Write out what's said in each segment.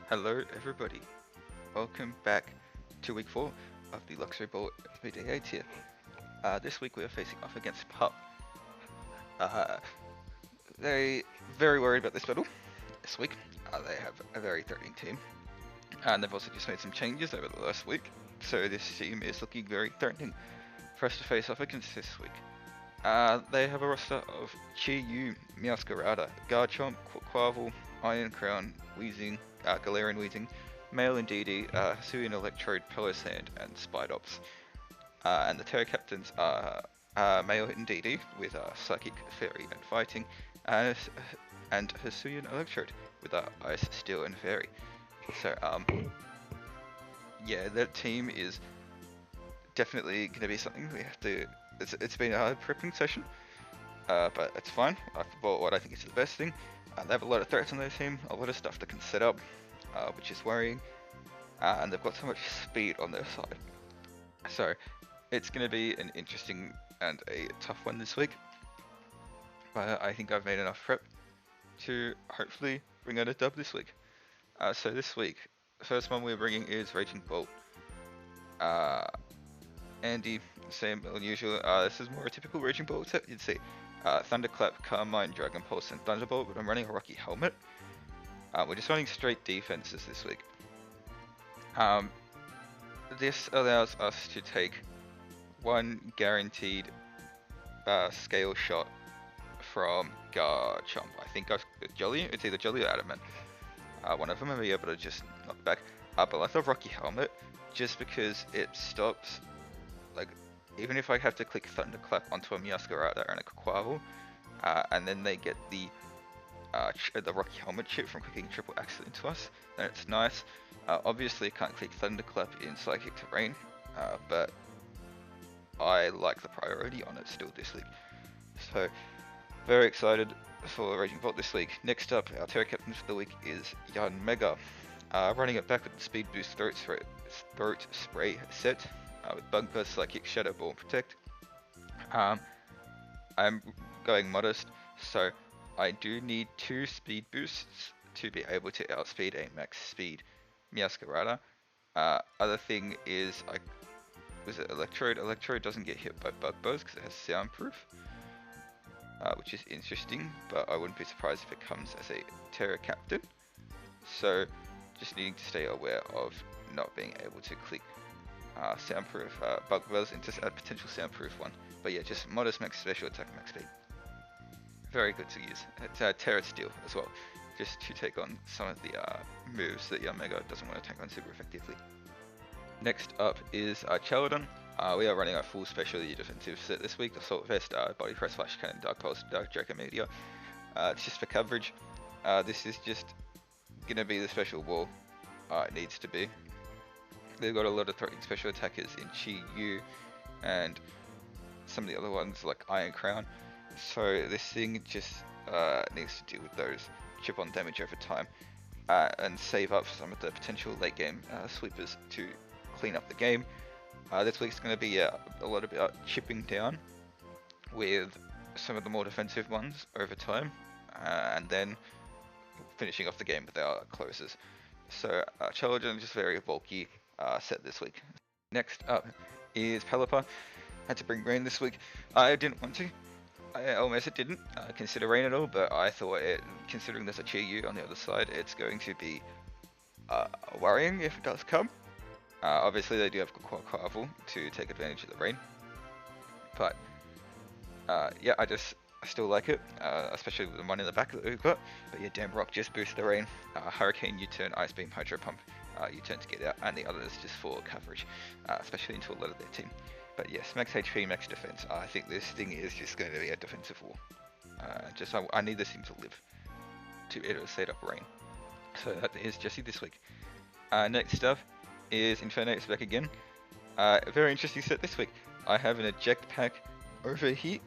Hello, everybody. Welcome back to week 4 of the Luxury Ball VD8 here. This week we are facing off against Pup. Uh, they very worried about this battle this week. They have a very threatening team, and they've also just made some changes over the last week. So this team is looking very threatening for us to face off against this week. They have a roster of Chi Yu, Meowscarada, Garchomp, Quaquaval, Iron Crown, Weezing, Galarian Weezing, Male Indeedee, Hisuian Electrode, Pelosand, and Spidops. And the Terra Captains are Male Indeedee with Psychic, Fairy, and Fighting, and, and Hisuian Electrode with Ice, Steel, and Fairy. So, yeah, that team is definitely going to be something we have to. It's been a prepping session, but it's fine. I've bought what I think is the best thing. They have a lot of threats on their team, a lot of stuff that can set up, which is worrying, and they've got so much speed on their side. So it's going to be an interesting and a tough one this week, but I think I've made enough prep to hopefully bring out a dub this week. So this week, the first one we're bringing is Raging Bolt. Andy, same as usual. This is more a typical Raging Bolt set. You'd see Thunderclap, Carmine, Dragon Pulse, and Thunderbolt, but I'm running a Rocky Helmet. We're just running straight defenses this week. This allows us to take one guaranteed scale shot from Garchomp. I think Jolly. It's either Jolly or Adamant. One of them may be able to just knock back. But I love Rocky Helmet just because it stops. Like, even if I have to click Thunderclap onto a Meowscarada and a Quaquaval, and then they get the Rocky Helmet chip from clicking Triple Axle into us, then it's nice. Obviously, I can't click Thunderclap in Psychic Terrain, but I like the priority on it still this week. So, very excited for Raging Bolt this week. Next up, our Terra Captain for the week is Yanmega, running it back with the Speed Boost Throat Spray set. With Bug Buzz, Psychic, Shadow Ball, and Protect. I'm going modest, so I do need 2 speed boosts to be able to outspeed a max speed Meowscarada. Other thing is, was it Electrode? Electrode doesn't get hit by Bug Buzz because it has soundproof, which is interesting, but I wouldn't be surprised if it comes as a Terra Captain. So, just needing to stay aware of not being able to click soundproof Bug Buzz into a potential soundproof one. But yeah, just modest max special attack, max speed. Very good to use. It's Terra Steel as well, just to take on some of the moves that Yanmega doesn't want to take on super effectively. Next up is Chaladon. We are running a full specialty defensive set this week. Assault Vest, Body Press, Flash Cannon, Dark Pulse, Dark Draco Meteor. It's just for coverage. This is just going to be the special wall it needs to be. They've got a lot of threatening special attackers in Chi Yu and some of the other ones like Iron Crown. So this thing just needs to deal with those chip on damage over time and save up some of the potential late game sweepers to clean up the game. This week's going to be a lot about chipping down with some of the more defensive ones over time and then finishing off the game with our closes. So Challenge just very bulky set this week. Next up is Pelipper. Had to bring Rain this week. I didn't want to. I almost didn't consider Rain at all, but I thought considering there's a Chi Yu on the other side, it's going to be worrying if it does come. Obviously they do have Quaquaval to take advantage of the Rain, but yeah, I still like it, especially with the one in the back that we've got. But yeah, Damn Rock just boosts the Rain. Hurricane U-turn, Ice Beam, Hydro Pump, U-turn to get out, and the others just for coverage, especially into a lot of their team. But yes, max HP, max defense. I think this thing is just going to be a defensive wall. I need this thing to live to be able to set up Rain. So that is Jesse this week. Next up is Infernate's back again. A very interesting set this week. I have an Eject Pack, Overheat,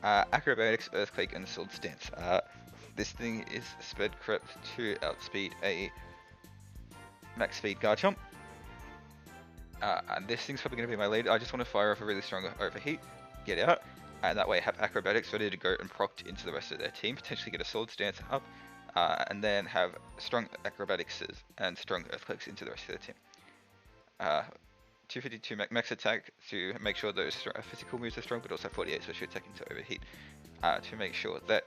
Acrobatics, Earthquake, and Sword Stance. This thing is sped crept to outspeed a max speed Garchomp. And this thing's probably going to be my lead. I just want to fire off a really strong Overheat, get out, and that way have Acrobatics ready to go and procced into the rest of their team, potentially get a Sword Stance up, and then have strong acrobatics and strong earthquakes into the rest of the team. 252 max attack to make sure those physical moves are strong, but also 48 special attack into overheat to make sure that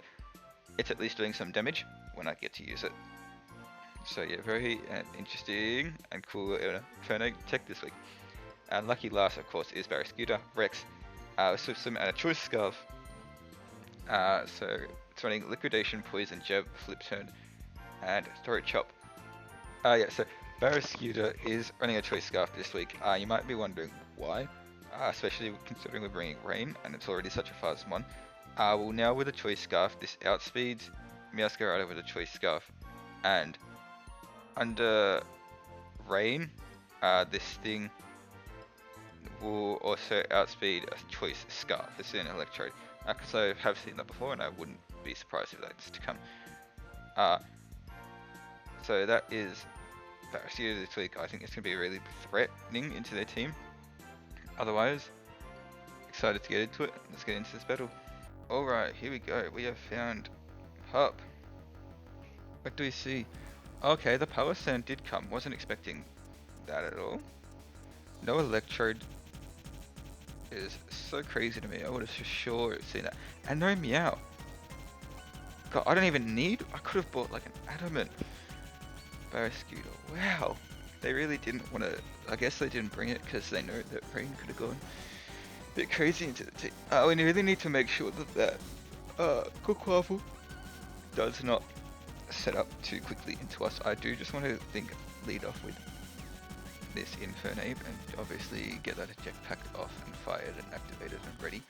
it's at least doing some damage when I get to use it. So yeah, very interesting and cool Inferno tech this week. And lucky last, of course, is Barry Scooter, Rex, Swift Swim, and a Choice Scarf. So it's running Liquidation, Poison, Jab, Flip Turn, and Throat Chop. Yeah, so Barrascuda is running a Choice Scarf this week. You might be wondering why, especially considering we're bringing Rain, and it's already such a fast one. Well, now with a Choice Scarf, this outspeeds Meowscarada with a Choice Scarf, and under Rain, this thing will also outspeed a Choice Scarf. This is an Electrode, because I have seen that before, and I wouldn't be surprised if that's to come. So that is Barrascuda this week. I think it's going to be really threatening into their team. Otherwise, excited to get into it. Let's get into this battle. Alright, here we go. We have found Pup. What do we see? Okay, the Power Sand did come. Wasn't expecting that at all. No Electrode is so crazy to me. I would have for sure seen that. And no Meow. God, I don't even need... I could have bought like an Adamant. Barrascuda. Wow. They really didn't want to... I guess they didn't bring it because they know that Rain could have gone a bit crazy into the team. We really need to make sure that Quaffle does not set up too quickly into us. I do just want to lead off with this Infernape and obviously get that jetpack off and fired and activated and ready.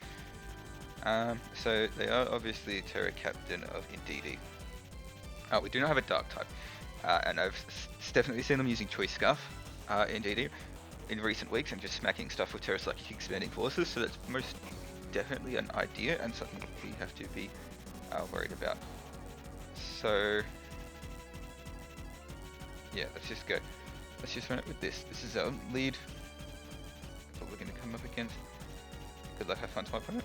So they are obviously Terra Captain of Indeedees. We do not have a Dark type, and I've definitely seen them using Choice Scarf Indeedees in recent weeks and just smacking stuff with Terra Psychic Expanding Forces, so that's most definitely an idea and something we have to be worried about. So yeah, let's just go. Let's just run it with this. This is our lead. That's what we're going to come up against. Good luck, have fun to my opponent.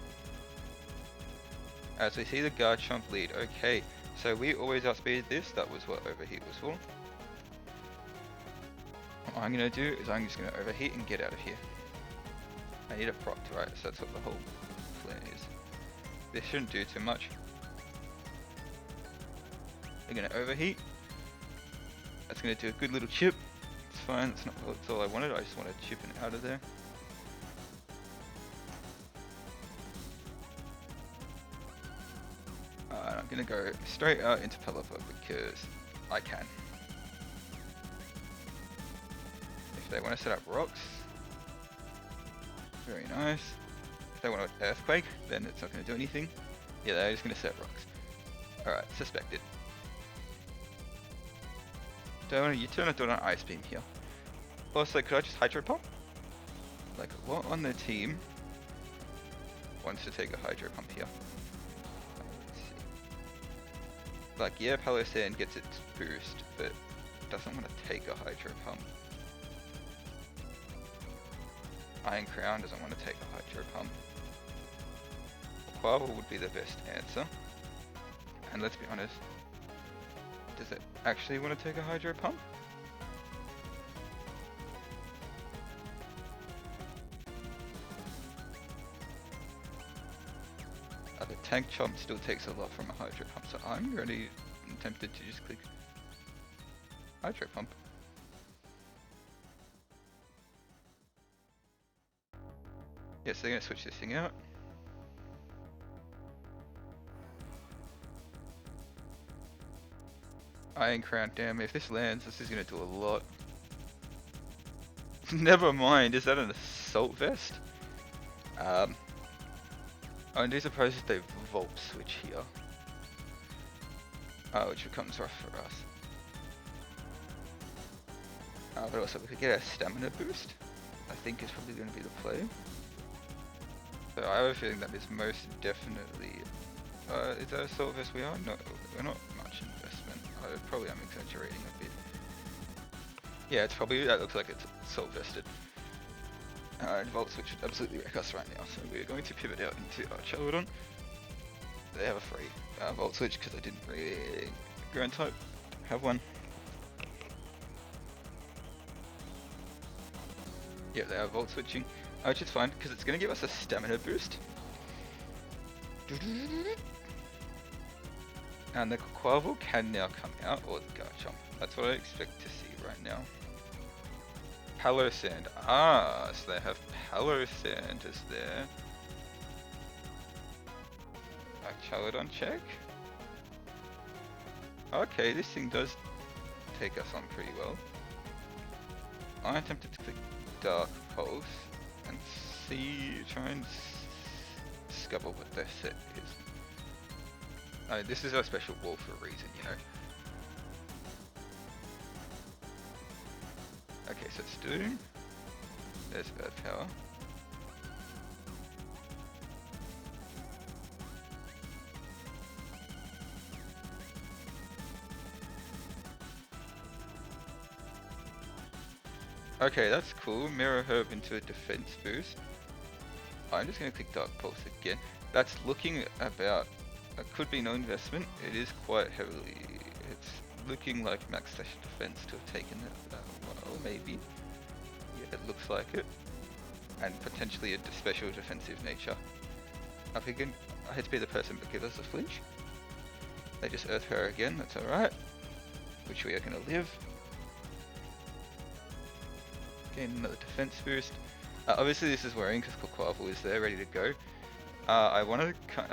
As we see the Garchomp lead. Okay, so we always outspeeded this. That was what Overheat was for. What I'm going to do is I'm just going to Overheat and get out of here. I need a Proct, right? So that's what the whole plan is. This shouldn't do too much. We're going to Overheat. That's going to do a good little chip. It's fine, that's all I wanted. I just want to chip it out of there. And I'm going to go straight out into Pelipper because I can. If they want to set up rocks, very nice. If they want to Earthquake, then it's not going to do anything. Yeah, they're just going to set rocks. Alright, suspected. You turn it on an Ice Beam here. Also, could I just Hydro Pump? Like, what on the team wants to take a Hydro Pump here? Let's see. Like, yeah, Palo Sand gets its boost, but doesn't want to take a Hydro Pump. Iron Crown doesn't want to take a Hydro Pump. Quavel would be the best answer. And let's be honest, does it actually want to take a Hydro Pump? The Tank Chomp still takes a lot from a Hydro Pump, so I'm really tempted to just click Hydro Pump. Yes, they're going to switch this thing out. Iron Crown, damn, if this lands, this is going to do a lot. Never mind, is that an Assault Vest? I do suppose if they Volt Switch here. Which becomes rough for us. But also we could get a Stamina boost. I think is probably going to be the play. So I have a feeling that is most definitely... is that Assault Vest we are? No, we're not much investment. Probably I'm exaggerating a bit. Yeah, it's probably, that looks like it's Assault Vested. Volt Switch would absolutely wreck us right now, so we're going to pivot out into our Charlton. They have a free Volt Switch because I didn't really Ground type. Have one. Yeah, they are volt switching, which is fine because it's going to give us a stamina boost. And the Quavel can now come out, or the Garchomp. That's what I expect to see right now. Palo-Sand. Ah, so they have Palo-Sand is there. Charlodon check. Okay, this thing does take us on pretty well. I attempted to click Dark Pulse and try and discover what their set is. I mean, this is our special wall for a reason, you know. Okay, so it's doing. There's Earth Power. Okay, that's cool. Mirror Herb into a defense boost. I'm just going to click Dark Pulse again. That's looking about. It could be no investment. It is quite heavily. It's looking like max session defense to have taken it. Well, maybe. Yeah, it looks like it. And potentially a special defensive nature. I figured I had to be the person that gives us a flinch. They just Earth Power again. That's alright. Which we are going to live. Gain another defense boost. Obviously this is worrying because Quavel is there ready to go. I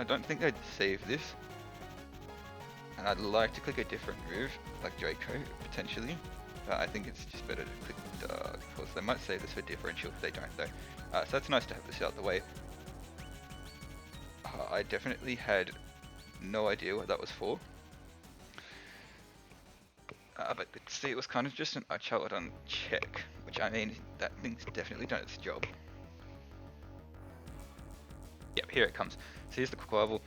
don't think I'd save this. And I'd like to click a different move, like Draco, potentially. But I think it's just better to click Dark Pulse. They might save this for differential if they don't though. So that's nice to have this out of the way. I definitely had no idea what that was for. But see, it was kind of just an Charlodon check, which I mean, that thing's definitely done its job. Yep, here it comes. So here's the Quavel.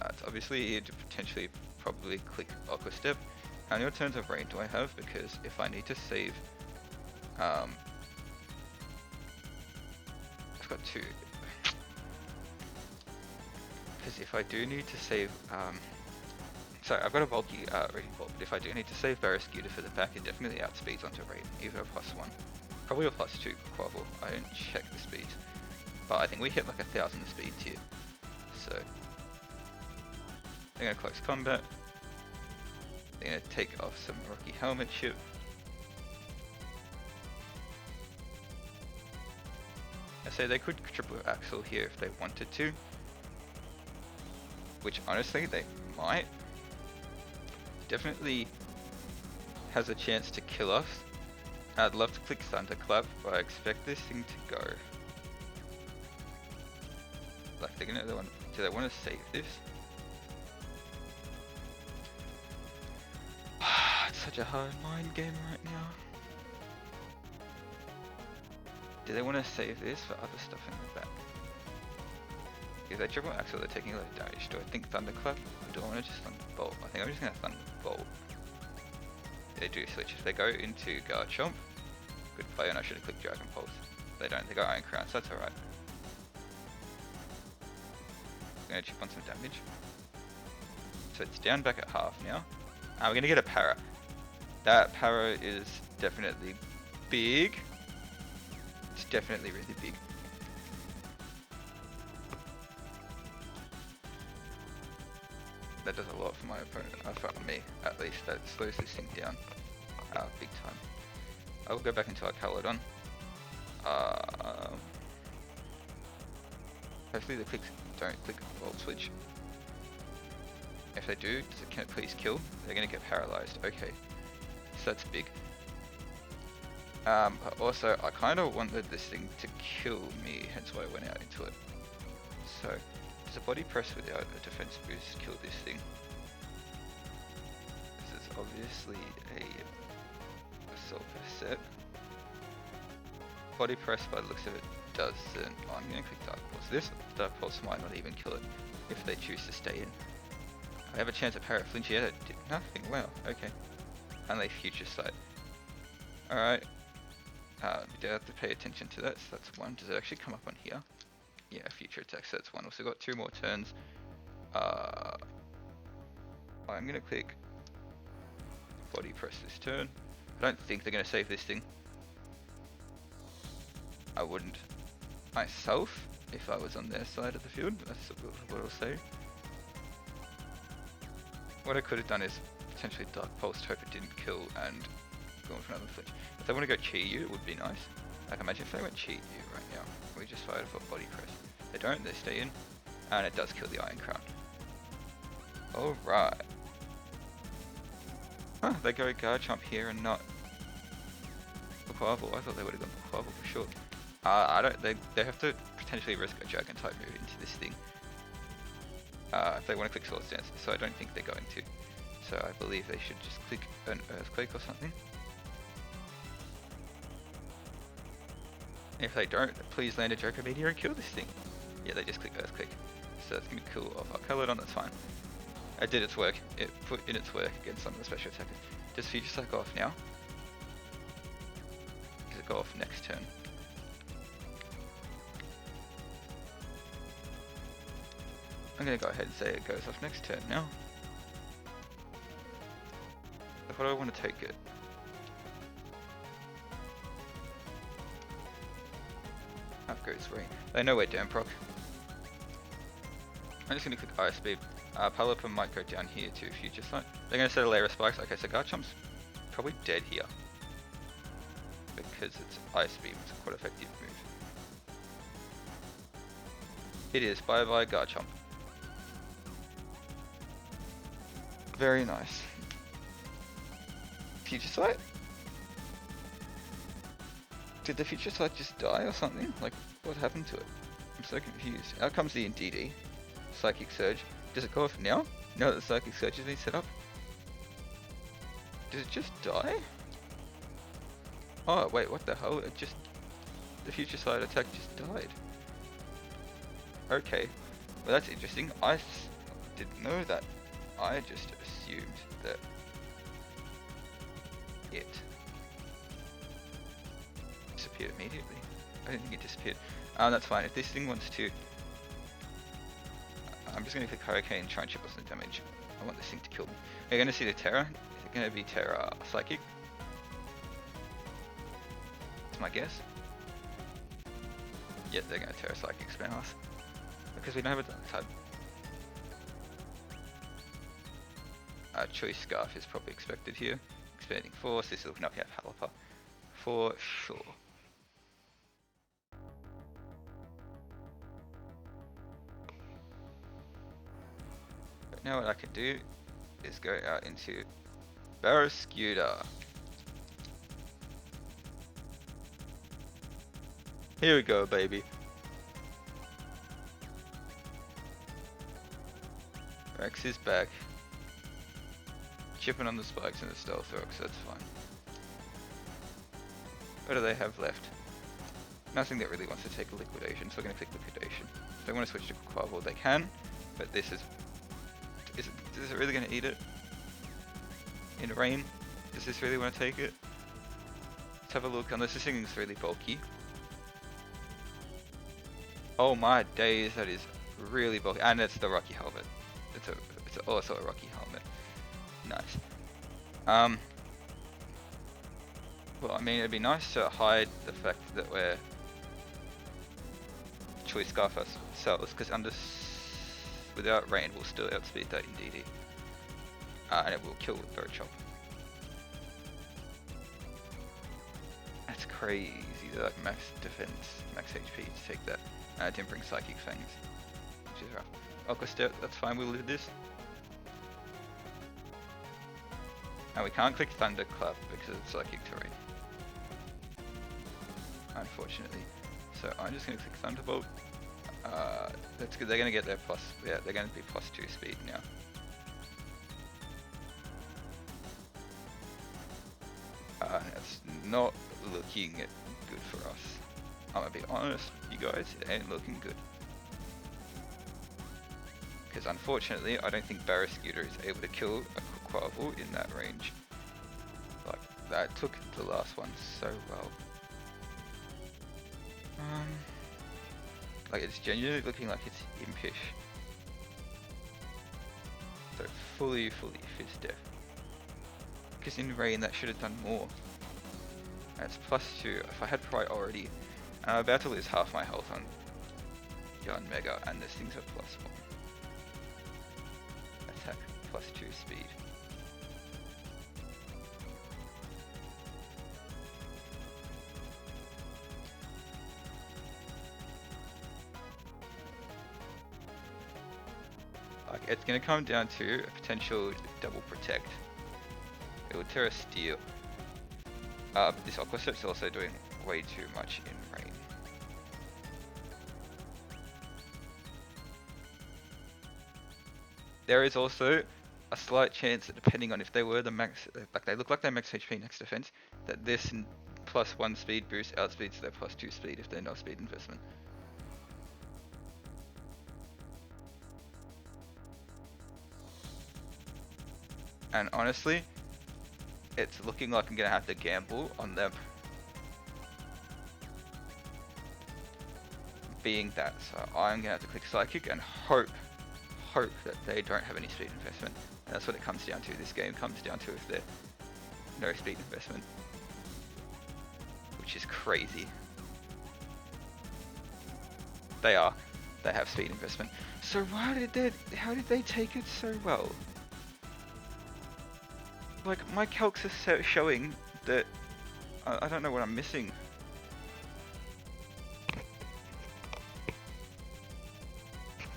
It's obviously here to potentially probably click Aqua Step. How many turns of rain do I have? Because if I need to save, I've got 2. Because if I do need to save, sorry, I've got a bulky Raging Bolt, but if I do need to save Barrascuda for the back, it definitely outspeeds onto Raiden, either a +1. Probably a +2 Quavel. I didn't check the speeds, but I think we hit like 1,000 speeds here. So they're gonna close combat. They're gonna take off some Rocky Helmet chip. I say they could triple Axle here if they wanted to, which honestly they might. Definitely has a chance to kill us. I'd love to click Thunderclap, but I expect this thing to go. Like they're gonna, do they want to save this? It's such a hard mind game right now. Do they want to save this for other stuff in the back? If they triple axle, they're taking a lot of damage. Do I think Thunderclap? Or do I want to just Thunderbolt? I think I'm just going to Thunderbolt. They do switch. If they go into Garchomp, good play, and I should have clicked Dragon Pulse. They don't. They go Iron Crown, so that's alright. I'm going to chip on some damage. So it's down back at half now. We're going to get a Para. That Para is definitely big. It's definitely really big. That does a lot for my opponent, for me at least. That slows this thing down big time. I will go back into our Calodon. Hopefully the clicks don't click Volt Switch. If they do, can it please kill? They're going to get paralyzed. Okay, so that's big. But also, I kind of wanted this thing to kill me, hence why I went out into it. So, does a body press without a defense boost kill this thing? This is obviously a Sulfur set. Body press by the looks of it doesn't. Oh, I'm going to click Dark Pulse. This Dark Pulse might not even kill it if they choose to stay in. I have a chance at Parrot Flinch. Yeah, did nothing. Wow, okay. And they Future Sight. Alright. We do have to pay attention to that, so that's one. Does it actually come up on here? yeah, future attack, so that's one. Also got 2 more turns. I'm gonna click body press this turn. I don't think they're gonna save this thing. I wouldn't myself if I was on their side of the field. That's what I'll say. What I could have done is potentially Dark Pulse, hope it didn't kill, and go for another flinch. If they want to go cheat you, it would be nice. Like imagine if they went cheat you right now. We just fired for body press. They don't, they stay in, and it does kill the Iron Crown. Alright. Huh, they go Garchomp here and not Quavel. I thought they would have gone for Quavel for sure. I don't. They have to potentially risk a Dragon type move into this thing. If they want to click Swords Dance, so I don't think they're going to. So I believe they should just click an Earthquake or something. If they don't, please land a Joker Meteor and kill this thing. Yeah, they just click Earthquake. So that's going to kill off our Calodon, that's fine. It did its work. It put in its work against some of the special attackers. Does Future Sight go off now? Does it go off next turn? I'm going to go ahead and say it goes off next turn now. How do I want to take it? Up goes Rain. They know we're down proc. I'm just going to click Ice Speed. Palapa might go down here to Future Sight. They're going to set a layer of spikes. Okay, so Garchomp's probably dead here. Because it's Ice Beam, it's a quite effective move. It is. Bye bye Garchomp. Very nice. Future Sight? Did the Future Sight just die or something? Like, what happened to it? I'm so confused. Out comes the Indeedee. Psychic Surge. Does it go off now? Now that the Psychic Surge has been set up? Did it just die? Oh, wait, what the hell? It just... The Future Sight attack just died. Okay. Well, that's interesting. I didn't know that. I just assumed that it disappeared immediately. I didn't think it disappeared. That's fine. If this thing wants to... I'm just going to click Hurricane and try and chip off some damage. I want this thing to kill me. Are you going to see the Terra? Is it going to be Terra Psychic? That's my guess. Yeah, they're going to Terra Psychic spam us. Because we don't have a Dark type. Choice Scarf is probably expected here. Expanding Force, this is looking up here at Palapa. For sure. But now what I can do is go out into Barrascuda. Here we go, baby. Rex is back. Chipping on the spikes and the Stealth Rock, so that's fine. What do they have left? Nothing that really wants to take a Liquidation, so we're going to click Liquidation. If they want to switch to Quavel, they can, but this is it really going to eat it? In rain? Does this really want to take it? Let's have a look, unless this thing is really bulky. Oh my days, that is really bulky, and it's the Rocky Helmet. It's also a Rocky Helmet. Nice. Well, I mean, it'd be nice to hide the fact that we're Choice Scarf ourselves, because without rain, we'll still outspeed that Indeedees. And it will kill with Garchomp. That's crazy, like max defense, max HP to take that. And I didn't bring Psychic Fangs, which is rough. Aqua Step, that's fine, we'll live this. And we can't click Thunderclap because it's Psychic Terrain. Unfortunately. So I'm just going to click Thunderbolt. That's good, they're going to get their plus, yeah, they're going to be +2 speed now. It's not looking good for us. I'm going to be honest, you guys, it ain't looking good. Because unfortunately, I don't think Barrascuda is able to kill a Quavel in that range. Like, that took the last one so well. Like, it's genuinely looking like it's impish. So fully fizz def. Because in rain that should have done more. And it's +2. If I had priority, and I'm about to lose half my health on Yarn Mega, and this thing's a +1. Attack +2 speed. Like, it's gonna come down to a potential double protect. It will Terra Steel. But this Aqua Set's also doing way too much in rain. There is also a slight chance that depending on if they were the max, like they look like they're max HP next defense, that this +1 speed boost outspeeds their +2 speed if they're not speed investment. And honestly, it's looking like I'm gonna have to gamble on them being that. So I'm gonna have to click Psychic and hope that they don't have any speed investment. And that's what it comes down to. This game comes down to if they're no speed investment, which is crazy. They have speed investment. So how did they take it so well? Like, my calcs are showing that I don't know what I'm missing.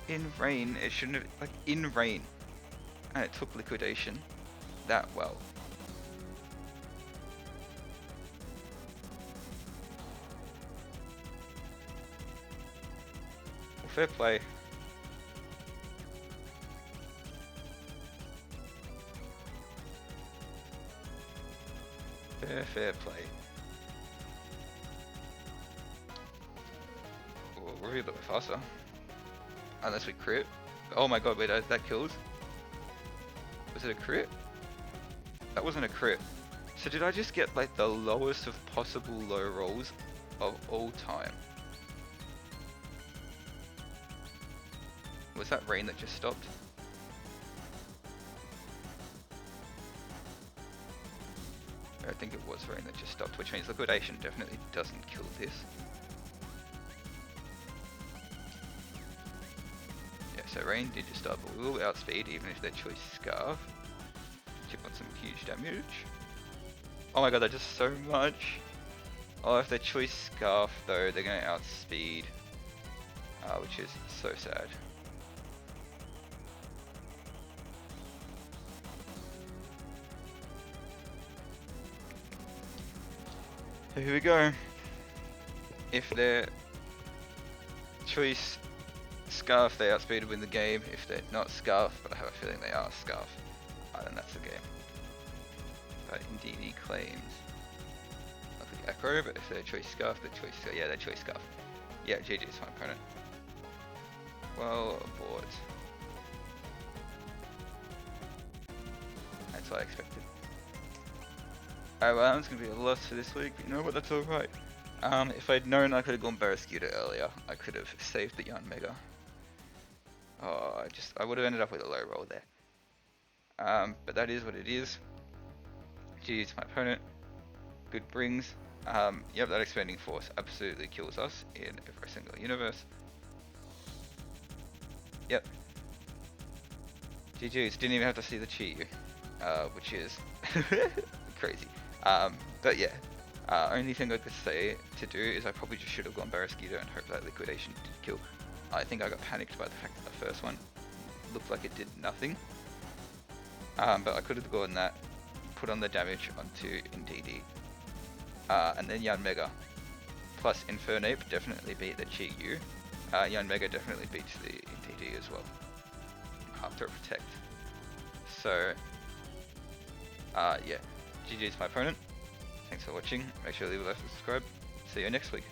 In rain, it shouldn't have, like, in rain, and it took liquidation that well. Well, fair play. Fair play. We're a little bit faster. Unless we crit. Oh my god, wait, that kills? Was it a crit? That wasn't a crit. So did I just get like the lowest of possible low rolls of all time? Was that rain that just stopped? I think it was rain that just stopped, which means liquidation definitely doesn't kill this. So rain did just start, but we will outspeed even if their choice Scarf. Chip on some huge damage. Oh my god, that does so much. Oh, if their choice Scarf though, they're gonna outspeed, which is so sad. So here we go. If their choice Scarf, they outspeed to win the game. If they're not Scarf, but I have a feeling they are Scarf, then that's the game. But Indeedees claims. I click Echo, but if they're choice Scarf, yeah, they're choice Scarf. Yeah, GG's my opponent. Well, aboard. That's what I expected. Alright, well, that's gonna be a loss for this week, but you know what, that's alright. If I'd known I could have gone Barraskewda earlier, I could have saved the Yarn Mega. Oh, I would have ended up with a low roll there. But that is what it is. GG's my opponent. Good brings. Yep, that expanding force absolutely kills us in every single universe. Yep. GG's, didn't even have to see the Chi, which is crazy. But yeah, only thing I could say to do is I probably just should have gone Barraskewda and hope that liquidation did kill. I think I got panicked by the fact that the first one looked like it did nothing. But I could have gone that, put on the damage onto Indeedees, and then Yarn Mega. Plus Infernape definitely beat the Chi Yu. Yarn Mega definitely beats the Indeedees as well, after a protect. So, yeah, GG's my opponent. Thanks for watching. Make sure to leave a like and subscribe. See you next week.